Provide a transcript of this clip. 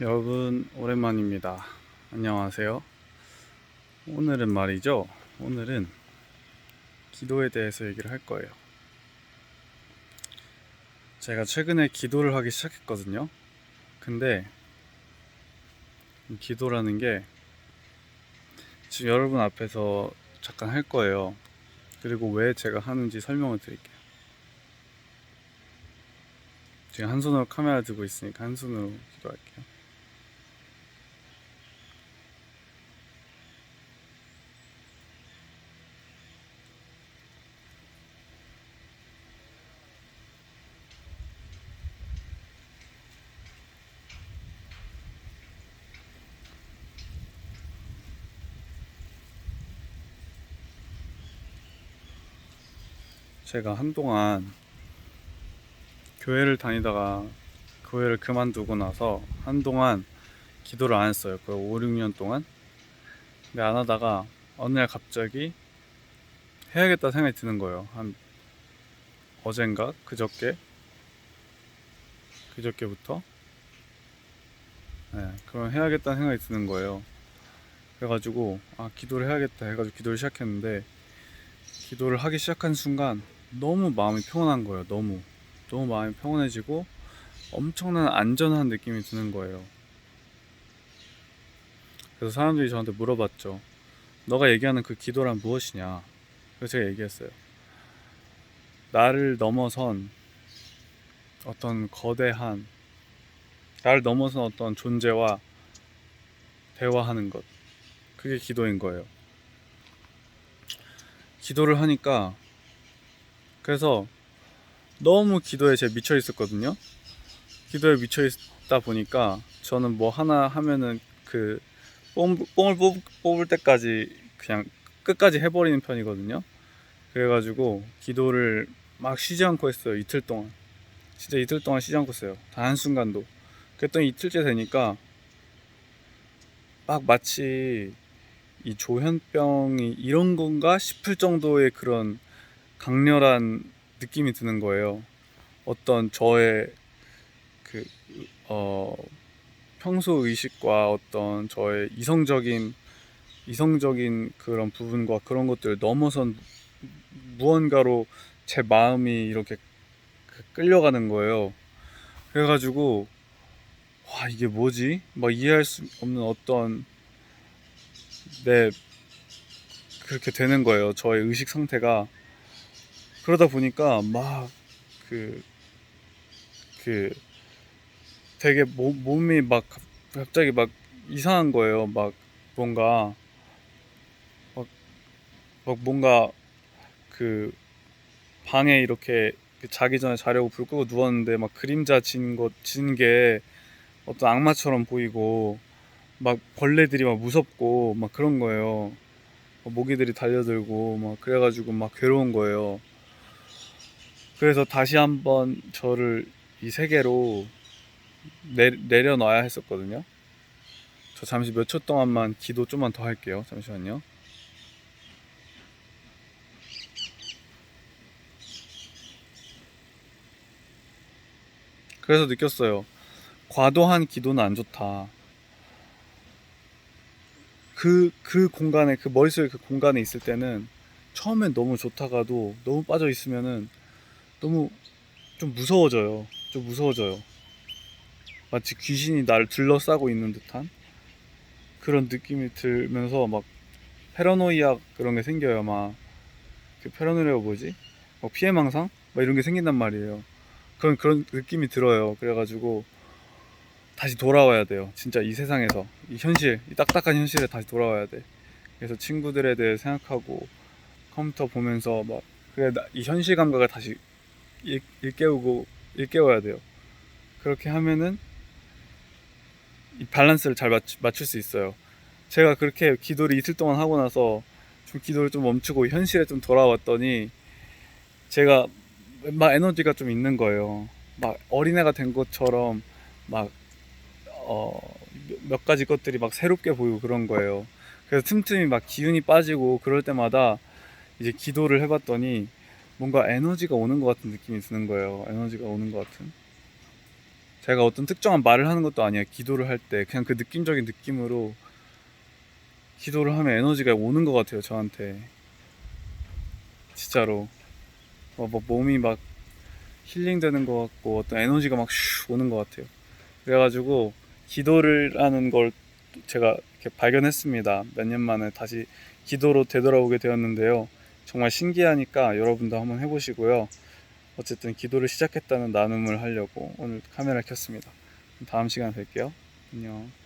여러분 오랜만입니다. 안녕하세요. 오늘은 말이죠. 오늘은 기도에 대해서 얘기를 할 거예요. 제가 최근에 기도를 하기 시작했거든요. 근데 이 기도라는 게 지금 여러분 앞에서 잠깐 할 거예요. 그리고 왜 제가 하는지 설명을 드릴게요. 지금 한 손으로 카메라 들고 있으니까 한 손으로 기도할게요. 제가 한동안 교회를 다니다가 교회를 그만두고 나서 한동안 기도를 안 했어요. 거의 5, 6년 동안. 근데 안 하다가 어느 날 갑자기 해야겠다 생각이 드는 거예요. 한 어젠가 그저께부터 그럼 해야겠다는 생각이 드는 거예요. 그래가지고 기도를 해야겠다 해가지고 기도를 시작했는데, 기도를 하기 시작한 순간 너무 마음이 평온한 거예요. 너무 마음이 평온해지고 엄청난 안전한 느낌이 드는 거예요. 그래서 사람들이 저한테 물어봤죠. 너가 얘기하는 그 기도란 무엇이냐? 그래서 제가 얘기했어요. 나를 넘어선 어떤 거대한, 나를 넘어선 어떤 존재와 대화하는 것, 그게 기도인 거예요. 기도를 하니까, 그래서 너무 기도에 제가 미쳐 있었거든요. 기도에 미쳐 있다 보니까 저는 뭐 하나 하면은 그 뽕을 뽑을 때까지 그냥 끝까지 해버리는 편이거든요. 그래가지고 기도를 막 쉬지 않고 했어요. 이틀 동안. 진짜 이틀 동안 쉬지 않고 했어요. 단 한순간도. 그랬더니 이틀째 되니까 막 마치 이 조현병이 이런 건가 싶을 정도의 그런 강렬한 느낌이 드는 거예요. 어떤 저의 그 어, 평소 의식과 어떤 저의 이성적인 그런 부분과 그런 것들을 넘어선 무언가로 제 마음이 이렇게 끌려가는 거예요. 그래가지고 와, 이게 뭐지? 막 이해할 수 없는 어떤, 네, 그렇게 되는 거예요. 저의 의식 상태가. 그러다 보니까 막 그 그 되게 몸이 막 갑자기 막 이상한 거예요. 막 뭔가 막, 막 뭔가 그 방에 이렇게 자기 전에 자려고 불 끄고 누웠는데 막 그림자 진 게 어떤 악마처럼 보이고, 막 벌레들이 막 무섭고 막 그런 거예요. 모기들이 달려들고 막 그래가지고 막 괴로운 거예요. 그래서 다시 한번 저를 이 세계로 내려놔야 했었거든요. 저 잠시 몇 초 동안만 기도 좀만 더 할게요. 잠시만요. 그래서 느꼈어요. 과도한 기도는 안 좋다. 그 공간에, 그 머릿속에 그 공간에 있을 때는 처음엔 너무 좋다가도 너무 빠져 있으면은 너무 좀 무서워져요. 좀 무서워져요. 마치 귀신이 나를 둘러싸고 있는 듯한 그런 느낌이 들면서 막 패러노이아 그런 게 생겨요. 막 그 패러노이아가 뭐지? 막 피해망상? 막 이런 게 생긴단 말이에요. 그런 느낌이 들어요. 그래가지고 다시 돌아와야 돼요. 진짜 이 세상에서 이 현실, 이 딱딱한 현실에 다시 돌아와야 돼. 그래서 친구들에 대해 생각하고 컴퓨터 보면서 막, 그래, 이 현실 감각을 다시 일깨워야 돼요. 그렇게 하면은 이 밸런스를 잘 맞출 수 있어요. 제가 그렇게 기도를 이틀 동안 하고 나서 좀 기도를 좀 멈추고 현실에 좀 돌아왔더니 제가 막 에너지가 좀 있는 거예요. 막 어린애가 된 것처럼 막 어, 몇 가지 것들이 막 새롭게 보이고 그런 거예요. 그래서 틈틈이 막 기운이 빠지고 그럴 때마다 이제 기도를 해봤더니 뭔가 에너지가 오는 것 같은 느낌이 드는 거예요. 에너지가 오는 것 같은. 제가 어떤 특정한 말을 하는 것도 아니에요. 기도를 할 때 그냥 그 느낌적인 느낌으로 기도를 하면 에너지가 오는 것 같아요, 저한테. 진짜로. 뭐 몸이 막 힐링되는 것 같고 어떤 에너지가 막 슉 오는 것 같아요. 그래가지고 기도를 하는 걸 제가 이렇게 발견했습니다. 몇 년 만에 다시 기도로 되돌아오게 되었는데요. 정말 신기하니까 여러분도 한번 해보시고요. 어쨌든 기도를 시작했다는 나눔을 하려고 오늘 카메라를 켰습니다. 다음 시간에 뵐게요. 안녕.